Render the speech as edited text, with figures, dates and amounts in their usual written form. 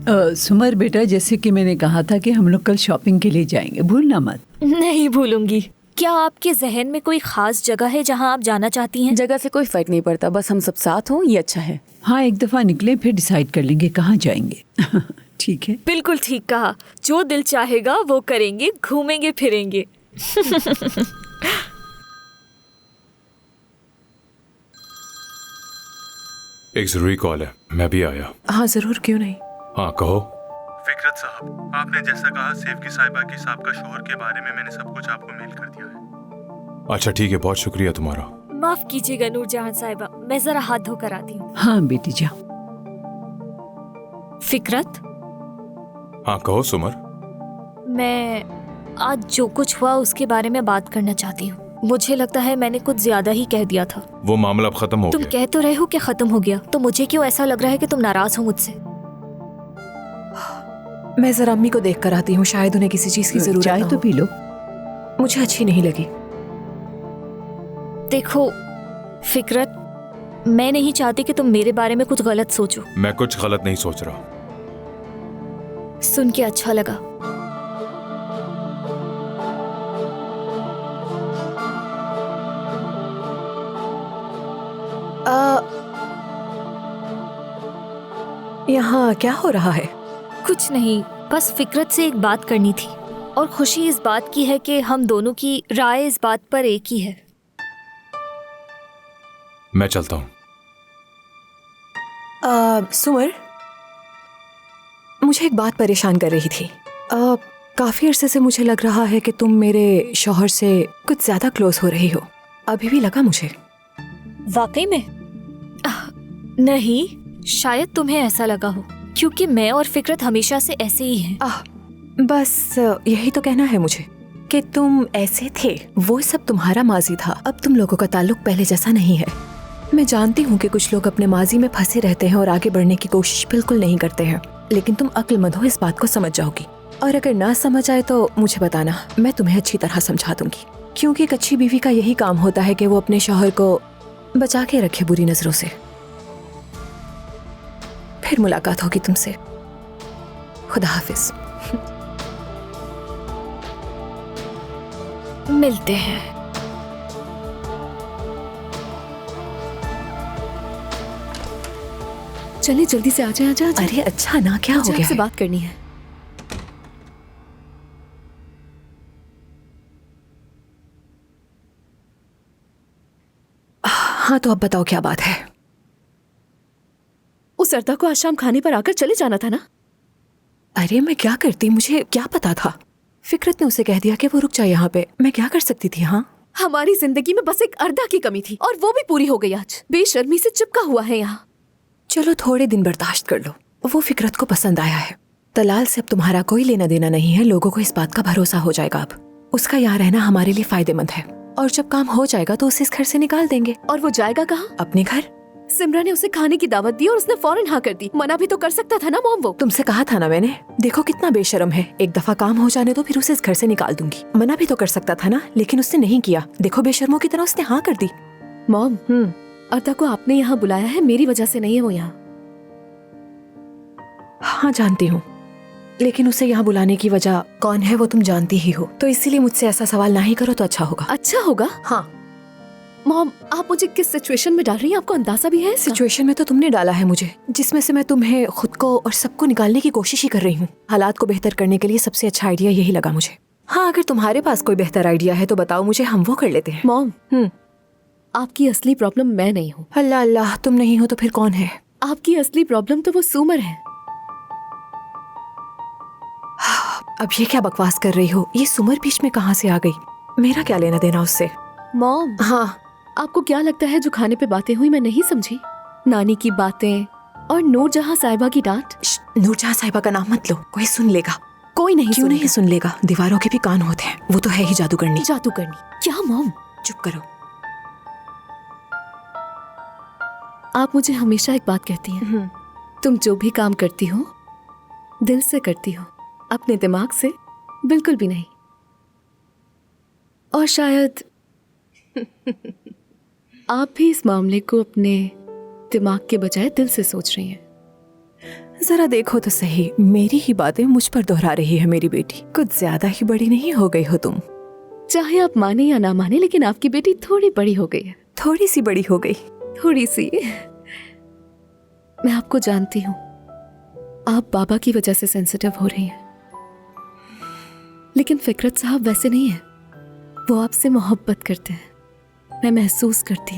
सुमर बेटा, जैसे कि मैंने कहा था कि हम लोग कल शॉपिंग के लिए जाएंगे, भूलना मत। नहीं भूलूंगी। क्या आपके जहन में कोई खास जगह है जहां आप जाना चाहती हैं? जगह से कोई फर्क नहीं पड़ता, बस हम सब साथ हों, ये अच्छा है। हाँ, एक दफा निकले फिर डिसाइड कर लेंगे कहाँ जाएंगे। ठीक है? बिल्कुल ठीक कहा। जो दिल चाहेगा वो करेंगे, घूमेंगे फिरेंगे। एक जरूरी कॉल है, मैं भी आया। हाँ जरूर, क्यों नहीं। हाँ कहो। फिकरत साहब, आपने जैसा कहा सेफ की साहिबा के साहब का शोहर के बारे में मैंने सब कुछ आपको मेल कर दिया है। अच्छा ठीक है, बहुत शुक्रिया तुम्हारा। माफ कीजिएगा नूरजहां साहिबा, मैं जरा हाथ धोकर आती हूँ। हाँ बेटी जा। फिकरत, हाँ कहो सुमर। मैं आज जो कुछ हुआ उसके बारे में बात करना चाहती हूँ। मुझे लगता है मैंने कुछ ज्यादा ही कह दिया था। वो मामला अब खत्म हो तुम गया। कह तो रहे हो कि खत्म हो गया, तो मुझे क्यों ऐसा लग रहा है कि तुम नाराज हो मुझसे? मैं जरा अम्मी को देख कर आती हूँ, शायद उन्हें किसी चीज की जरूरत चाय ना तो हो। P low. मुझे अच्छी नहीं लगी। देखो फिकरत, मैं नहीं चाहती कि तुम मेरे बारे में कुछ गलत सोचो। मैं कुछ गलत नहीं सोच रहा। सुन के अच्छा लगा। यहाँ क्या हो रहा है? कुछ नहीं, बस फिकरत से एक बात करनी थी। और खुशी इस बात की है कि हम दोनों की राय इस बात पर एक ही है। मैं चलता हूँ। सुमर, मुझे एक बात परेशान कर रही थी। काफी अरसे से मुझे लग रहा है कि तुम मेरे शौहर से कुछ ज्यादा क्लोज हो रही हो। अभी भी लगा मुझे। वाकई में? नहीं, शायद तुम्हें ऐसा लगा हो, क्योंकि मैं और फिकरत हमेशा से ऐसे ही हैं। बस यही तो कहना है मुझे कि तुम ऐसे थे। वो सब तुम्हारा माजी था, अब तुम लोगों का ताल्लुक पहले जैसा नहीं है। मैं जानती हूँ कि कुछ लोग अपने माजी में फंसे रहते हैं और आगे बढ़ने की कोशिश बिल्कुल नहीं करते हैं, लेकिन तुम अक्लमंद हो, इस बात को समझ जाओगी। और अगर ना समझ आए तो मुझे बताना, मैं तुम्हें अच्छी तरह समझा दूंगी। क्योंकि एक अच्छी बीवी का यही काम होता है कि वो अपने शौहर को बचा के रखे बुरी नजरों से। फिर मुलाकात होगी तुमसे। खुदा हाफिज। मिलते हैं। चलिए जल्दी से आ जाए। अरे अच्छा ना, क्या हो गया? आपसे बात करनी है। हाँ तो अब बताओ क्या बात है? उस अर्दा को आज शाम खाने पर आकर चले जाना था ना। अरे मैं क्या करती, मुझे क्या पता था। फिकरत ने उसे कह दिया कि वो रुक जाए यहाँ पे, मैं क्या कर सकती थी। हाँ, हमारी जिंदगी में बस एक अर्दा की कमी थी और वो भी पूरी हो गई आज। बेशर्मी से चिपका हुआ है यहाँ। चलो थोड़े दिन बर्दाश्त कर लो। वो फिकरत को पसंद आया है। तलाल से अब तुम्हारा कोई लेना देना नहीं है। लोगों को इस बात का भरोसा हो जाएगा। अब उसका यहाँ रहना हमारे लिए फायदेमंद है, और जब काम हो जाएगा तो उसे इस घर से निकाल देंगे। और वो जाएगा कहाँ? अपने घर। सिमरा ने उसे खाने की दावत दी और उसने फौरन हाँ कर दी। मना भी तो कर सकता था ना मॉम। वो तुमसे कहा था ना मैंने। देखो कितना बेशर्म है। एक दफा काम हो जाने तो फिर उसे इस घर से निकाल दूंगी। मना भी तो कर सकता था ना, लेकिन उसने नहीं किया। देखो बेशर्मों की तरह उसने हाँ कर दी। मॉम, अर्दा को आपने यहाँ बुलाया है, मेरी वजह से नहीं है वो यहाँ। हाँ जानती हूँ, लेकिन उसे यहाँ बुलाने की वजह कौन है वो तुम जानती ही हो, तो इसीलिए मुझसे ऐसा सवाल ना ही करो तो अच्छा होगा। अच्छा होगा? हाँ। मॉम, आप मुझे किस सिचुएशन में डाल रही हैं? आपको अंदाजा भी है इसका? सिचुएशन में तो तुमने डाला है मुझे, जिसमें से मैं तुम्हें, खुद को और सबको निकालने की कोशिश ही कर रही हूँ। हालात को बेहतर करने के लिए सबसे अच्छा आइडिया यही लगा मुझे। हाँ, अगर तुम्हारे पास कोई बेहतर आइडिया है तो बताओ मुझे, हम वो कर लेते हैं। मॉम, आपकी असली प्रॉब्लम मैं नहीं हूँ। अल्लाह अल्लाह, तुम नहीं हो तो फिर कौन है? आपकी असली प्रॉब्लम तो वो सुमर है। अब ये क्या बकवास कर रही हो? ये सुमर बीच में कहाँ से आ गई? मेरा क्या लेना देना उससे? मॉम, हाँ, आपको क्या लगता है जो खाने पे बातें हुई मैं नहीं समझी? नानी की बातें और नूरजहां साहिबा की डांट। नूरजहां साहिबा का नाम मत लो, कोई सुन लेगा। कोई नहीं क्यों नहीं सुन लेगा? दीवारों के भी कान होते हैं। वो तो है ही जादूगरनी। जादूगरनी क्या मॉम? चुप करो। आप मुझे हमेशा एक बात कहती हैं, तुम जो भी काम करती हो दिल से करती हो, अपने दिमाग से बिल्कुल भी नहीं। और शायद आप भी इस मामले को अपने दिमाग के बजाय दिल से सोच रही हैं। जरा देखो तो सही, मेरी ही बातें मुझ पर दोहरा रही है मेरी बेटी। कुछ ज्यादा ही बड़ी नहीं हो गई हो तुम? चाहे आप माने या ना माने, लेकिन आपकी बेटी थोड़ी बड़ी हो गई है। थोड़ी सी बड़ी हो गई? थोड़ी सी। मैं आपको जानती हूँ, आप बाबा की वजह से सेंसिटिव हो रही हैं, लेकिन फिकरत साहब वैसे नहीं है। वो आपसे मोहब्बत करते हैं, मैं महसूस करती हूँ।